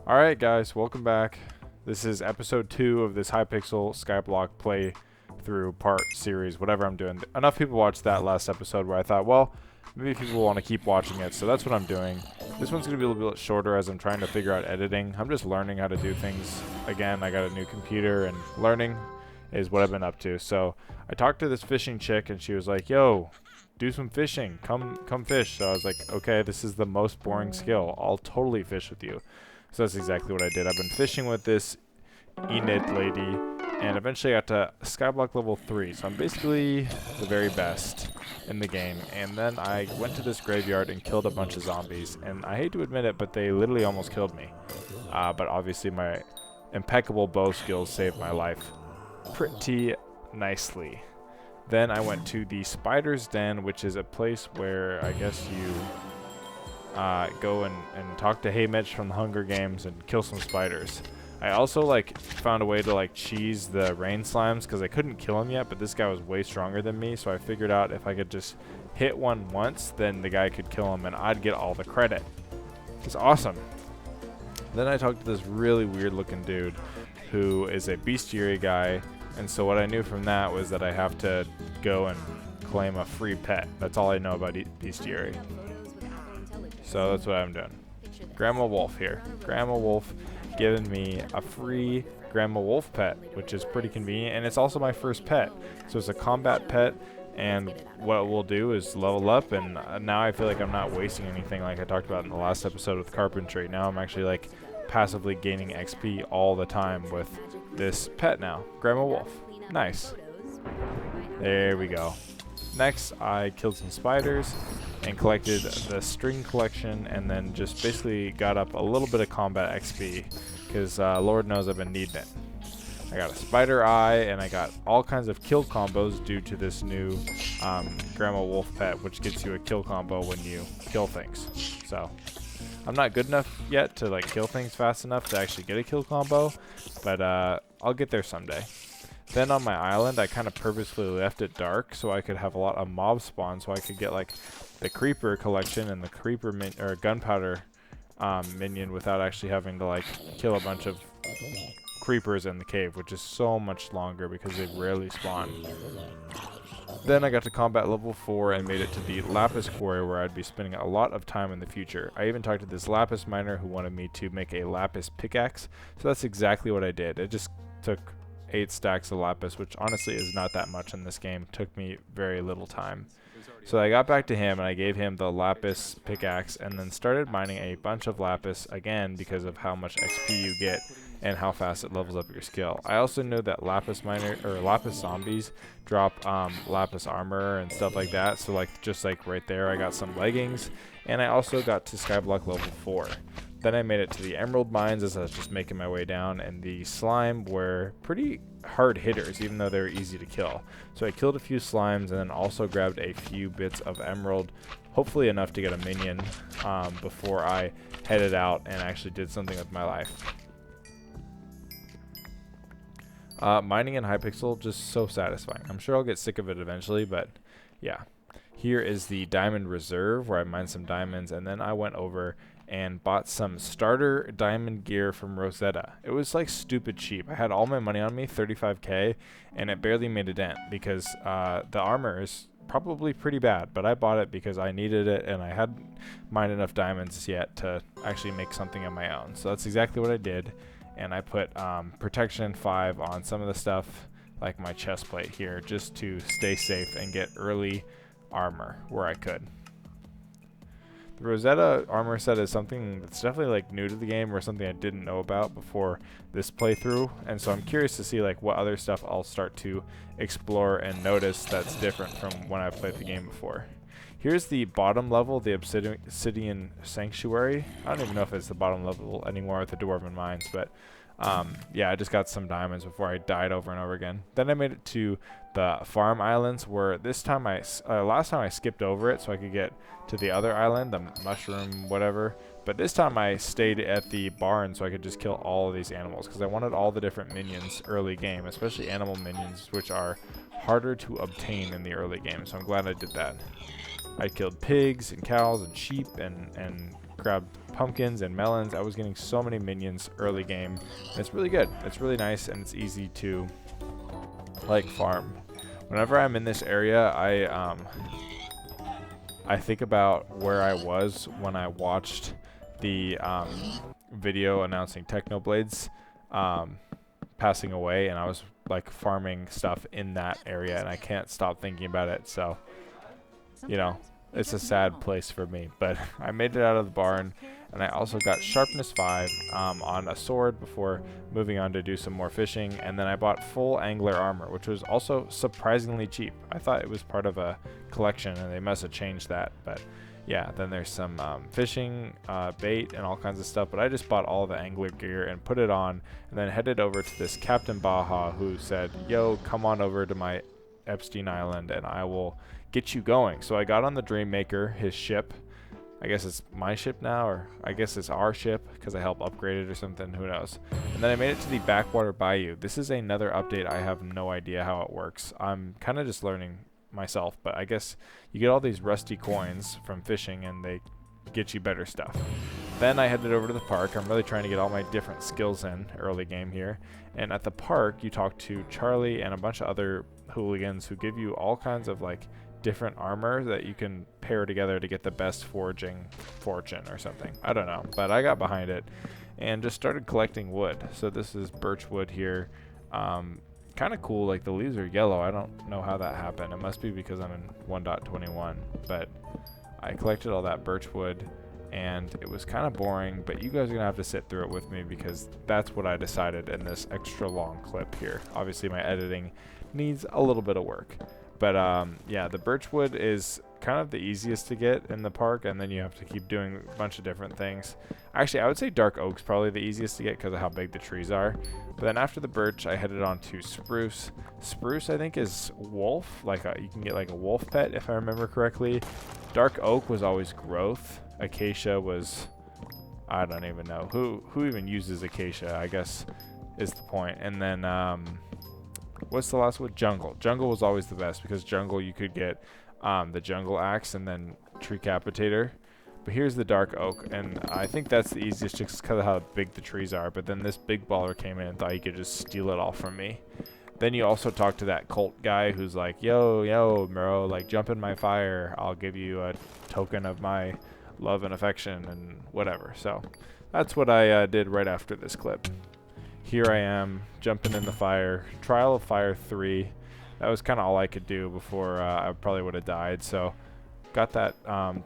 Alright guys, welcome back. This is episode 2 of this Hypixel Skyblock playthrough part series, whatever I'm doing. Enough people watched that last episode where I thought, well, maybe people want to keep watching it, so that's what I'm doing. This one's going to be a little bit shorter as I'm trying to figure out editing. I'm just learning how to do things. Again, I got a new computer and learning is what I've been up to. So I talked to this fishing chick and she was like, yo, do some fishing, come fish. So I was like, okay, this is the most boring skill. I'll totally fish with you. So that's exactly what I did. I've been fishing with this Enid lady, and eventually I got to Skyblock level 3. So I'm basically the very best in the game. And then I went to this graveyard and killed a bunch of zombies. And I hate to admit it, but they literally almost killed me. But obviously my impeccable bow skills saved my life pretty nicely. Then I went to the Spider's Den, which is a place where I guess you go and talk to Haymitch from the Hunger Games and kill some spiders. I also found a way to cheese the rain slimes because I couldn't kill him yet, but this guy was way stronger than me, so I figured out if I could just hit one once, then the guy could kill him and I'd get all the credit. It's awesome. Then I talked to this really weird looking dude who is a bestiary guy, and so what I knew from that was that I have to go and claim a free pet. That's all I know about bestiary. So that's what I'm doing. Grandma Wolf here. Grandma Wolf giving me a free Grandma Wolf pet, which is pretty convenient, and it's also my first pet. So it's a combat pet, and what we'll do is level up, and now I feel like I'm not wasting anything like I talked about in the last episode with carpentry. Now I'm actually passively gaining XP all the time with this pet now. Grandma Wolf. Nice. There we go. Next, I killed some spiders and collected the string collection, and then just basically got up a little bit of combat XP because Lord knows I've been needing it. I got a spider eye, and I got all kinds of kill combos due to this new Grandma Wolf pet, which gets you a kill combo when you kill things. So I'm not good enough yet to kill things fast enough to actually get a kill combo, but I'll get there someday. Then on my island, I kind of purposefully left it dark so I could have a lot of mob spawn, so I could get the creeper collection and the creeper gunpowder minion without actually having to kill a bunch of creepers in the cave, which is so much longer because they rarely spawn. Then I got to combat level 4 and made it to the lapis quarry, where I'd be spending a lot of time in the future. I even talked to this lapis miner who wanted me to make a lapis pickaxe, so that's exactly what I did. It just took 8 stacks of lapis, which honestly is not that much in this game. It took me very little time. So I got back to him and I gave him the lapis pickaxe and then started mining a bunch of lapis again because of how much XP you get and how fast it levels up your skill. I also know that lapis zombies drop lapis armor and stuff like that. So just right there, I got some leggings, and I also got to Skyblock level 4. Then I made it to the emerald mines as I was just making my way down, and the slime were pretty hard hitters, even though they were easy to kill. So I killed a few slimes and then also grabbed a few bits of emerald, hopefully enough to get a minion before I headed out and actually did something with my life. Mining in Hypixel, just so satisfying. I'm sure I'll get sick of it eventually, but yeah. Here is the diamond reserve where I mined some diamonds, and then I went over and bought some starter diamond gear from Rosetta. It was stupid cheap. I had all my money on me, 35k, and it barely made a dent because the armor is probably pretty bad, but I bought it because I needed it and I hadn't mined enough diamonds yet to actually make something of my own. So that's exactly what I did, and I put protection 5 on some of the stuff like my chest plate here just to stay safe and get early armor where I could. The Rosetta armor set is something that's definitely new to the game, or something I didn't know about before this playthrough, and so I'm curious to see what other stuff I'll start to explore and notice that's different from when I played the game before. Here's the bottom level, the Obsidian Sanctuary. I don't even know if it's the bottom level anymore with the Dwarven Mines, but yeah, I just got some diamonds before I died over and over again. Then I made it to the farm islands, where this time last time I skipped over it so I could get to the other island, the mushroom whatever, but this time I stayed at the barn so I could just kill all of these animals because I wanted all the different minions early game, especially animal minions, which are harder to obtain in the early game, so I'm glad I did that. I killed pigs and cows and sheep and grabbed pumpkins and melons. I was getting so many minions early game. It's really good. It's really nice, and it's easy to like farm. Whenever I'm in this area, I think about where I was when I watched the video announcing Technoblade's passing away, and I was like farming stuff in that area, and I can't stop thinking about it. So, you know, it's a sad place for me, but I made it out of the barn, and I also got sharpness 5 on a sword before moving on to do some more fishing, and then I bought full angler armor, which was also surprisingly cheap. I thought it was part of a collection, and they must have changed that, but yeah, then there's some fishing bait and all kinds of stuff, but I just bought all the angler gear and put it on, and then headed over to this Captain Baja, who said, yo, come on over to my Epstein Island and I will get you going. So I got on the Dreammaker, his ship. I guess it's my ship now, or I guess it's our ship because I helped upgrade it or something, who knows. And then I made it to the Backwater Bayou. This is another update. I have no idea how it works. I'm kind of just learning myself, but I guess you get all these rusty coins from fishing and they get you better stuff. Then I headed over to the park. I'm really trying to get all my different skills in early game here. And at the park, you talk to Charlie and a bunch of other hooligans who give you all kinds of like different armor that you can pair together to get the best foraging fortune or something. I don't know, but I got behind it and just started collecting wood. So this is birch wood here. Kind of cool, like the leaves are yellow. I don't know how that happened. It must be because I'm in 1.21, but I collected all that birch wood and it was kind of boring, but you guys are gonna have to sit through it with me because that's what I decided in this extra long clip here. Obviously my editing needs a little bit of work, but yeah, the birch wood is kind of the easiest to get in the park, and then you have to keep doing a bunch of different things. Actually, I would say dark oak's probably the easiest to get because of how big the trees are. But then after the birch, I headed on to spruce. Spruce, I think, is wolf. Like you can get like a wolf pet if I remember correctly. Dark oak was always growth. Acacia was, I don't even know who even uses acacia, I guess is the point. And then what's the last one? Jungle. Jungle was always the best because jungle you could get the jungle axe and then tree capitator. But here's the dark oak, and I think that's the easiest just because of how big the trees are. But then this big baller came in and thought he could just steal it all from me. Then you also talk to that cult guy who's like, yo bro, like jump in my fire, I'll give you a token of my love and affection and whatever. So that's what I did right after this clip. Here I am jumping in the fire. Trial of Fire 3. That was kind of all I could do before I probably would have died. So got that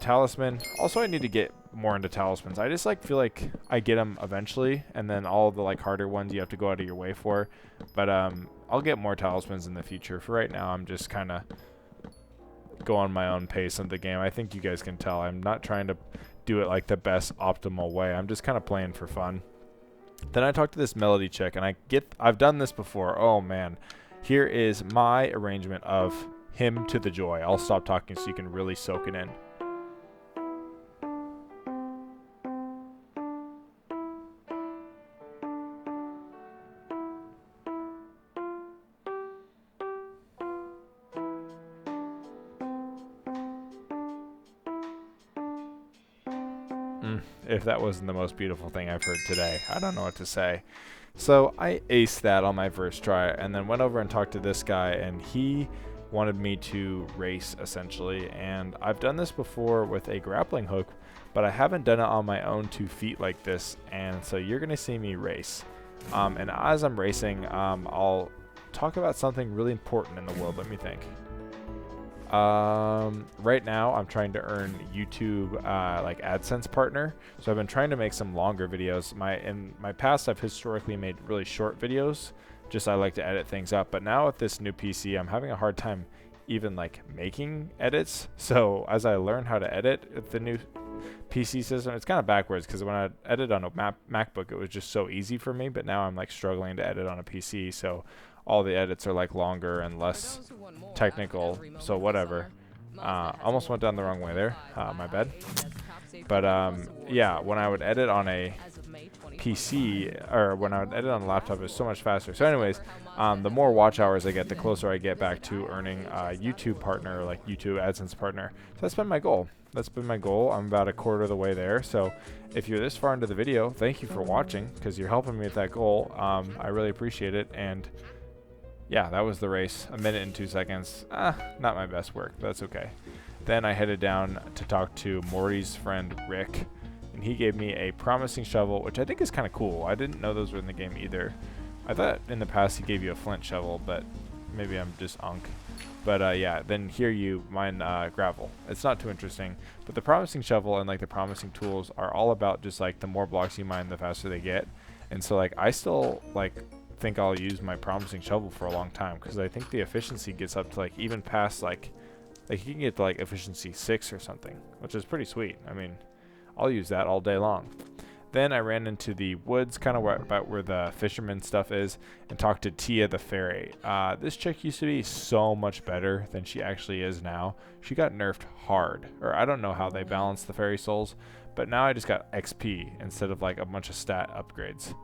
talisman. Also, I need to get more into talismans. I just like feel like I get them eventually, and then all the like harder ones you have to go out of your way for. But I'll get more talismans in the future. For right now, I'm just kind of going my own pace in the game. I think you guys can tell I'm not trying to do it like the best optimal way. I'm just kind of playing for fun. Then I talked to this melody chick, and I've done this before. Oh man. Here is my arrangement of Hymn to the Joy. I'll stop talking so you can really soak it in. If that wasn't the most beautiful thing I've heard today, I don't know what to say. So I aced that on my first try and then went over and talked to this guy, and he wanted me to race essentially. And I've done this before with a grappling hook, but I haven't done it on my own 2 feet like this. And so you're going to see me race. And as I'm racing, I'll talk about something really important in the world. Let me think. Right now I'm trying to earn YouTube like AdSense partner, so I've been trying to make some longer videos. In my past I've historically made really short videos, just I like to edit things up, but now with this new PC I'm having a hard time even like making edits. So as I learn how to edit with the new PC system, it's kind of backwards because when I edited on a MacBook it was just so easy for me, but now I'm like struggling to edit on a PC, so all the edits are like longer and less technical, so whatever. Almost went down the wrong way there, my bad. But yeah, when I would edit on a PC, or when I would edit on a laptop, it was so much faster. So anyways, the more watch hours I get, the closer I get back to earning a YouTube partner, like YouTube AdSense partner. So that's been my goal. That's been my goal. I'm about a quarter of the way there. So if you're this far into the video, thank you for watching, because you're helping me with that goal. I really appreciate it. And yeah, that was the race. 1 minute and 2 seconds. Not my best work, but that's okay. Then I headed down to talk to Morty's friend Rick, and he gave me a promising shovel, which I think is kind of cool. I didn't know those were in the game either. I thought in the past he gave you a flint shovel, but maybe I'm just unk. But yeah, then here you mine gravel. It's not too interesting, but the promising shovel and like the promising tools are all about just like the more blocks you mine, the faster they get. And so like I still like think I'll use my promising shovel for a long time, because I think the efficiency gets up to like even past like you can get to like efficiency 6 or something, which is pretty sweet. I mean, I'll use that all day long. Then I ran into the woods, kind of about where the fisherman stuff is, and talked to Tia the fairy. This chick used to be so much better than she actually is now. She got nerfed hard, or I don't know how they balance the fairy souls, but now I just got XP instead of like a bunch of stat upgrades.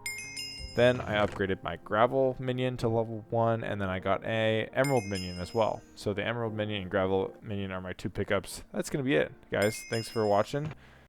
Then I upgraded my gravel minion to level 1, and then I got a emerald minion as well. So the emerald minion and gravel minion are my 2 pickups. That's going to be it, guys. Thanks for watching.